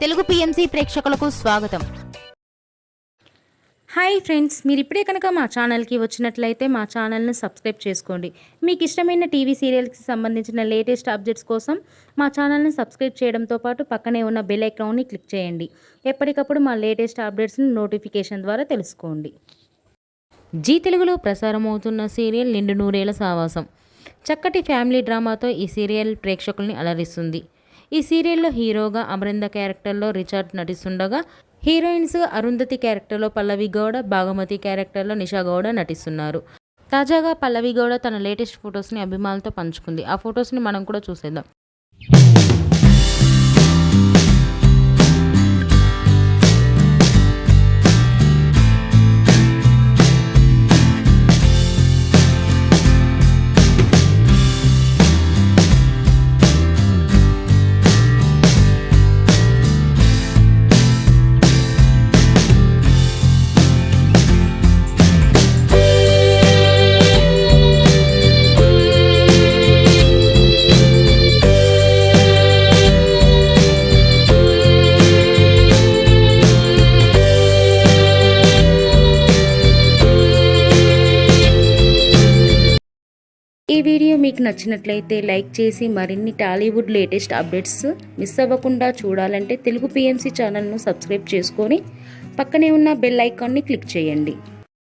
Telugu PMC ప్రేక్షకులకు స్వాగతం. Hi friends, మీరు ఇప్పుడే కనుక మా ఛానల్కి వచ్చినట్లయితే మా ఛానల్ని సబ్స్క్రైబ్ చేసుకోండి. మీకు ఇష్టమైన టీవీ సీరియల్స్కి సంబంధించిన లేటెస్ట్ అప్డేట్స్ కోసం మా ఛానల్ని సబ్స్క్రైబ్ చేయడంతో పాటు పక్కనే ఉన్న బెల్ ఐకాన్ని క్లిక్ చేయండి. ఎప్పటికప్పుడు మా లేటెస్ట్ అప్డేట్స్ని నోటిఫికేషన్ ద్వారా తెలుసుకోండి. జీ తెలుగులో ప్రసారమవుతున్న సీరియల్ నిండు నూరేళ్ల సావాసం. చక్కటి ఫ్యామిలీ డ్రామాతో ఈ సీరియల్ ప్రేక్షకుల్ని అలరిస్తుంది. ఈ సీరియల్లో హీరోగా అమరింద క్యారెక్టర్లో రిచర్డ్ నటిస్తుండగా, హీరోయిన్స్ అరుంధతి క్యారెక్టర్లో పల్లవి గౌడ, భాగమతి క్యారెక్టర్లో నిషా గౌడ నటిస్తున్నారు. తాజాగా పల్లవి గౌడ తన లేటెస్ట్ ఫొటోస్ని అభిమానులతో పంచుకుంది. ఆ ఫొటోస్ని మనం కూడా చూసేద్దాం. ఈ వీడియో మీకు నచ్చినట్లయితే లైక్ చేసి మరిన్ని టాలీవుడ్ లేటెస్ట్ అప్డేట్స్ మిస్ అవ్వకుండా చూడాలంటే తెలుగు పిఎంసి ఛానల్ను సబ్స్క్రైబ్ చేసుకొని పక్కనే ఉన్న బెల్ ఐకాన్ని క్లిక్ చేయండి.